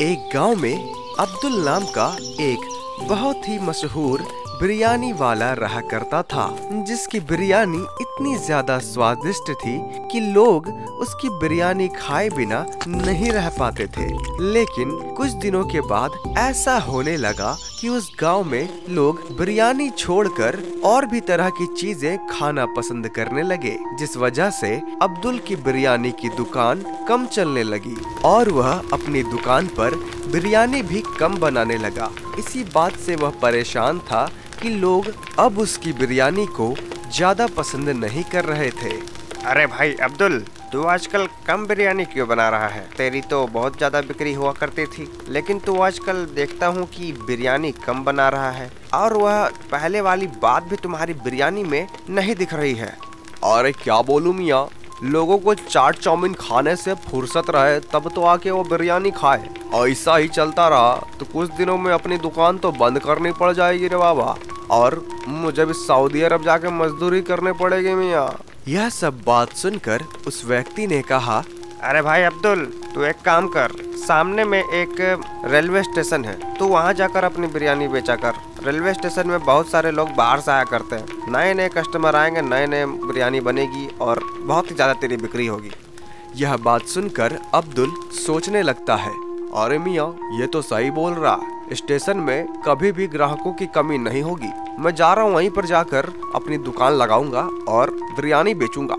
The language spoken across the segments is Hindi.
एक गांव में अब्दुल नाम का एक बहुत ही मशहूर बिरयानी वाला रहा करता था, जिसकी बिरयानी इतनी ज्यादा स्वादिष्ट थी कि लोग उसकी बिरयानी खाए बिना नहीं रह पाते थे। लेकिन कुछ दिनों के बाद ऐसा होने लगा कि उस गांव में लोग बिरयानी छोड़कर और भी तरह की चीजें खाना पसंद करने लगे, जिस वजह से अब्दुल की बिरयानी की दुकान कम चलने लगी और वह अपनी दुकान पर बिरयानी भी कम बनाने लगा। इसी बात से वह परेशान था कि लोग अब उसकी बिरयानी को ज्यादा पसंद नहीं कर रहे थे। अरे भाई अब्दुल, तू आजकल कम बिरयानी क्यों बना रहा है? तेरी तो बहुत ज्यादा बिक्री हुआ करती थी, लेकिन तू आजकल देखता हूँ कि बिरयानी कम बना रहा है और वह पहले वाली बात भी तुम्हारी बिरयानी में नहीं दिख रही है। अरे क्या बोलूं मियाँ, लोगों को चाट चाउमीन खाने से फुर्सत रहे तब तो आके वो बिरयानी खाए। ऐसा ही चलता रहा तो कुछ दिनों में अपनी दुकान तो बंद करनी पड़ जाएगी रे बाबा, और मुझे भी सऊदी अरब जाके मजदूरी करने पड़ेगी मियाँ। यह सब बात सुनकर उस व्यक्ति ने कहा, अरे भाई अब्दुल, तू एक काम कर, सामने में एक रेलवे स्टेशन है, तू वहाँ जाकर अपनी बिरयानी बेचा कर। रेलवे स्टेशन में बहुत सारे लोग बाहर से आया करते हैं, नए नए कस्टमर आएंगे, नए नए बिरयानी बनेगी और बहुत ही ज़्यादा तेरी बिक्री होगी। यह बात सुनकर अब्दुल सोचने लगता है, अरे मियाँ ये तो सही बोल रहा, स्टेशन में कभी भी ग्राहकों की कमी नहीं होगी। मैं जा रहा हूँ, वहीं पर जाकर अपनी दुकान लगाऊंगा और बिरयानी बेचूंगा।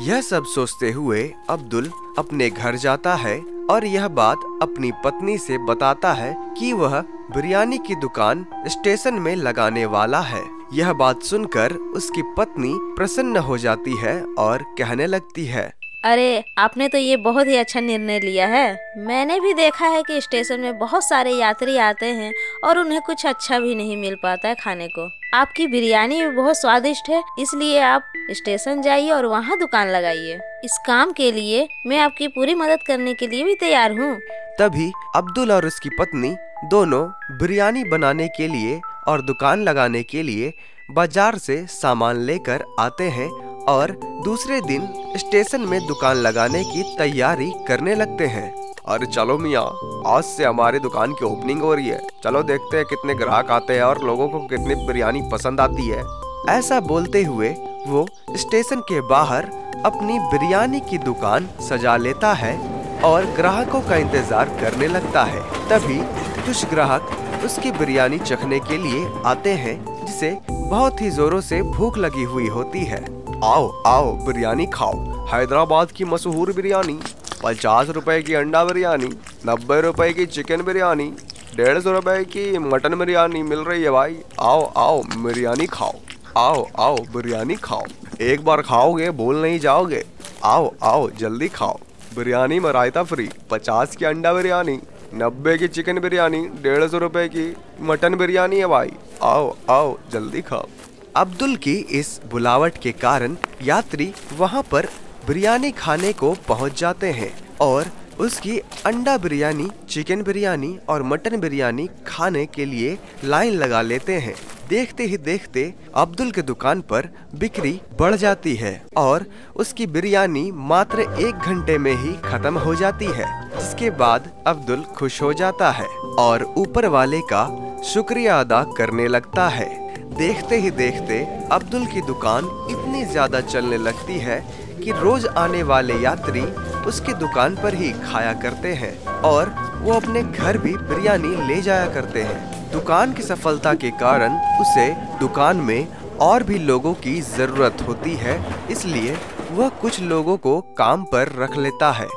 यह सब सोचते हुए अब्दुल अपने घर जाता है और यह बात अपनी पत्नी से बताता है कि वह बिरयानी की दुकान स्टेशन में लगाने वाला है। यह बात सुनकर उसकी पत्नी प्रसन्न हो जाती है और कहने लगती है, अरे आपने तो ये बहुत ही अच्छा निर्णय लिया है। मैंने भी देखा है कि स्टेशन में बहुत सारे यात्री आते हैं और उन्हें कुछ अच्छा भी नहीं मिल पाता है खाने को। आपकी बिरयानी भी बहुत स्वादिष्ट है, इसलिए आप स्टेशन जाइए और वहाँ दुकान लगाइए। इस काम के लिए मैं आपकी पूरी मदद करने के लिए भी तैयार हूँ। तभी अब्दुल और उसकी पत्नी दोनों बिरयानी बनाने के लिए और दुकान लगाने के लिए बाजार से सामान लेकर आते हैं और दूसरे दिन स्टेशन में दुकान लगाने की तैयारी करने लगते हैं। अरे चलो मियाँ, आज से हमारी दुकान की ओपनिंग हो रही है, चलो देखते हैं कितने ग्राहक आते हैं और लोगों को कितनी बिरयानी पसंद आती है। ऐसा बोलते हुए वो स्टेशन के बाहर अपनी बिरयानी की दुकान सजा लेता है और ग्राहकों का इंतजार करने लगता है। तभी कुछ ग्राहक उसकी बिरयानी चखने के लिए आते हैं, जिसे बहुत ही जोरों से भूख लगी हुई होती है। आओ आओ बिरयानी खाओ, हैदराबाद की मशहूर बिरयानी, 50 रुपए की अंडा बिरयानी, 90 रुपए की चिकन बिरयानी, 150 रुपए की मटन बिरयानी मिल रही है भाई। आओ आओ बिरयानी खाओ, आओ आओ बिरयानी खाओ, एक बार खाओगे भूल नहीं जाओगे। आओ आओ जल्दी खाओ, बिरयानी में रायता फ्री, 50 की अंडा बिरयानी, 90 की चिकन बिरयानी, 150 रुपए की मटन बिरयानी है भाई। आओ आओ जल्दी खाओ। अब्दुल की इस बुलावट के कारण यात्री वहां पर बिरयानी खाने को पहुंच जाते हैं और उसकी अंडा बिरयानी, चिकन बिरयानी और मटन बिरयानी खाने के लिए लाइन लगा लेते हैं। देखते ही देखते अब्दुल के दुकान पर बिक्री बढ़ जाती है और उसकी बिरयानी मात्र 1 घंटे में ही खत्म हो जाती है, जिसके बाद अब्दुल खुश हो जाता है और ऊपर वाले का शुक्रिया अदा करने लगता है। देखते ही देखते अब्दुल की दुकान इतनी ज्यादा चलने लगती है कि रोज आने वाले यात्री उसकी दुकान पर ही खाया करते हैं और वो अपने घर भी बिरयानी ले जाया करते हैं। दुकान की सफलता के कारण उसे दुकान में और भी लोगों की जरूरत होती है, इसलिए वह कुछ लोगों को काम पर रख लेता है।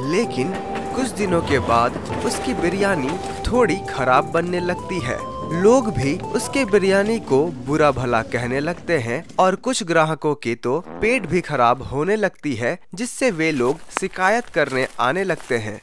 लेकिन कुछ दिनों के बाद उसकी बिरयानी थोड़ी खराब बनने लगती है। लोग भी उसके बिरयानी को बुरा भला कहने लगते हैं और कुछ ग्राहकों के तो पेट भी खराब होने लगती है, जिससे वे लोग शिकायत करने आने लगते हैं।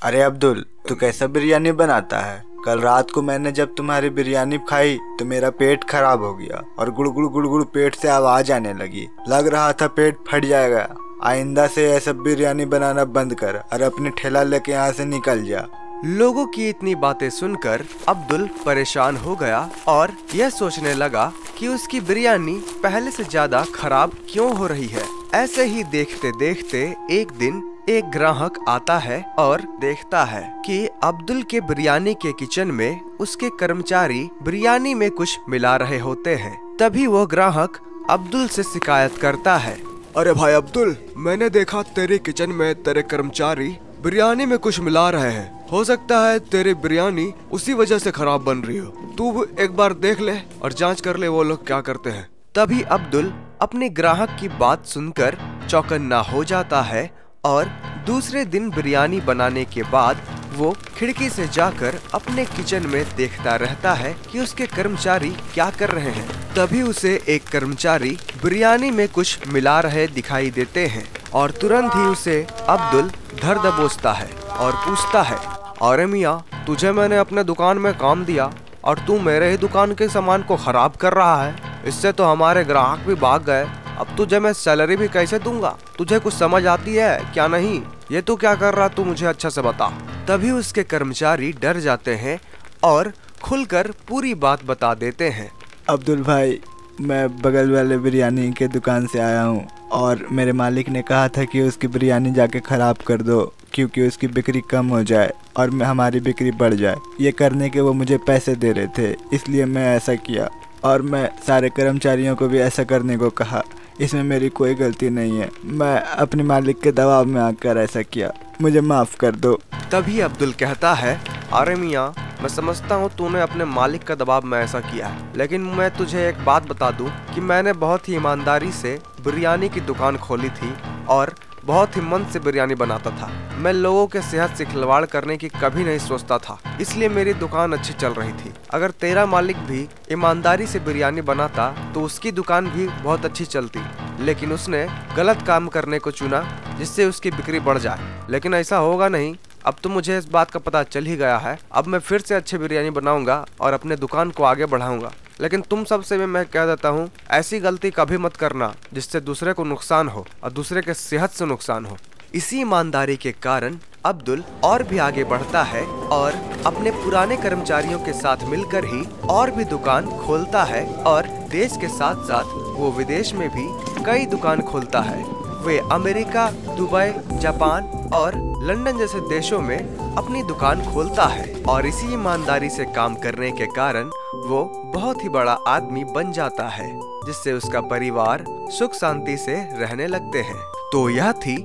अरे अब्दुल, तू कैसा बिरयानी बनाता है? कल रात को मैंने जब तुम्हारी बिरयानी खाई तो मेरा पेट खराब हो गया और गुड़गुड़ गुड़गुड़ पेट से आवाज आने लगी, लग रहा था पेट फट जाएगा। आइंदा से ऐसा बिरयानी बनाना बंद कर और अपनी ठेला लेके यहाँ से निकल जा। लोगों की इतनी बातें सुनकर अब्दुल परेशान हो गया और यह सोचने लगा कि उसकी बिरयानी पहले से ज्यादा खराब क्यों हो रही है। ऐसे ही देखते देखते एक दिन एक ग्राहक आता है और देखता है कि अब्दुल के बिरयानी के किचन में उसके कर्मचारी बिरयानी में कुछ मिला रहे होते हैं। तभी वो ग्राहक अब्दुल से शिकायत करता है। अरे भाई अब्दुल, मैंने देखा तेरे किचन में तेरे कर्मचारी बिरयानी में कुछ मिला रहे हैं। हो सकता है तेरी बिरयानी उसी वजह से खराब बन रही हो। तू एक बार देख ले और जांच कर ले वो लोग क्या करते हैं। तभी अब्दुल अपने ग्राहक की बात सुनकर चौकन्ना हो जाता है और दूसरे दिन बिरयानी बनाने के बाद वो खिड़की से जाकर अपने किचन में देखता रहता है कि उसके कर्मचारी क्या कर रहे हैं। तभी उसे एक कर्मचारी बिरयानी में कुछ मिला रहे दिखाई देते हैं और तुरंत ही उसे अब्दुल धर दबोचता है और पूछता है, अरे मियाँ, तुझे मैंने अपने दुकान में काम दिया और तू मेरे ही दुकान के सामान को खराब कर रहा है। इससे तो हमारे ग्राहक भी भाग गए। अब तुझे मैं सैलरी भी कैसे दूंगा? तुझे कुछ समझ आती है क्या? नहीं, ये तू क्या कर रहा, तू मुझे अच्छा से बता। तभी उसके कर्मचारी डर जाते हैं और खुलकर पूरी बात बता देते हैं। अब्दुल भाई, मैं बगल वाले बिरयानी के दुकान से आया हूँ और मेरे मालिक ने कहा था कि उसकी बिरयानी जाके ख़राब कर दो क्योंकि उसकी बिक्री कम हो जाए और हमारी बिक्री बढ़ जाए। ये करने के वो मुझे पैसे दे रहे थे, इसलिए मैं ऐसा किया और मैं सारे कर्मचारियों को भी ऐसा करने को कहा। इसमें मेरी कोई गलती नहीं है। मैं अपने मालिक के दबाव में आकर ऐसा किया, मुझे माफ़ कर दो। तभी अब्दुल कहता है, अरे मियाँ, मैं समझता हूँ तूने अपने मालिक का दबाव में ऐसा किया है, लेकिन मैं तुझे एक बात बता दूँ कि मैंने बहुत ही ईमानदारी से बिरयानी की दुकान खोली थी और बहुत ही मन से बिरयानी बनाता था। मैं लोगों के सेहत से खिलवाड़ करने की कभी नहीं सोचता था, इसलिए मेरी दुकान अच्छी चल रही थी। अगर तेरा मालिक भी ईमानदारी से बिरयानी बनाता तो उसकी दुकान भी बहुत अच्छी चलती, लेकिन उसने गलत काम करने को चुना जिससे उसकी बिक्री बढ़ जाए। लेकिन ऐसा होगा नहीं। अब तो मुझे इस बात का पता चल ही गया है। अब मैं फिर से अच्छी बिरयानी बनाऊंगा और अपने दुकान को आगे बढ़ाऊंगा। लेकिन तुम सबसे भी मैं कह देता हूँ, ऐसी गलती कभी मत करना जिससे दूसरे को नुकसान हो और दूसरे के सेहत से नुकसान हो। इसी ईमानदारी के कारण अब्दुल और भी आगे बढ़ता है और अपने पुराने कर्मचारियों के साथ मिलकर ही और भी दुकान खोलता है और देश के साथ साथ वो विदेश में भी कई दुकान खोलता है। वे अमेरिका, दुबई, जापान और लंदन जैसे देशों में अपनी दुकान खोलता है और इसी ईमानदारी से काम करने के कारण वो बहुत ही बड़ा आदमी बन जाता है, जिससे उसका परिवार सुख शांति से रहने लगते हैं। तो यह थी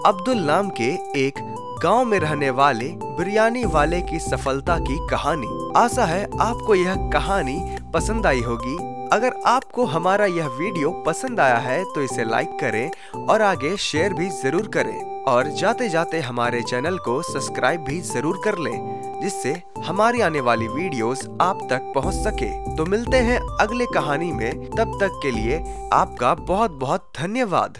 अब्दुल नाम के एक गांव में रहने वाले बिरयानी वाले की सफलता की कहानी। आशा है आपको यह कहानी पसंद आई होगी। अगर आपको हमारा यह वीडियो पसंद आया है तो इसे लाइक करें और आगे शेयर भी जरूर करें और जाते जाते हमारे चैनल को सब्सक्राइब भी जरूर कर लें, जिससे हमारी आने वाली वीडियोस आप तक पहुंच सके। तो मिलते हैं अगले कहानी में, तब तक के लिए आपका बहुत बहुत धन्यवाद।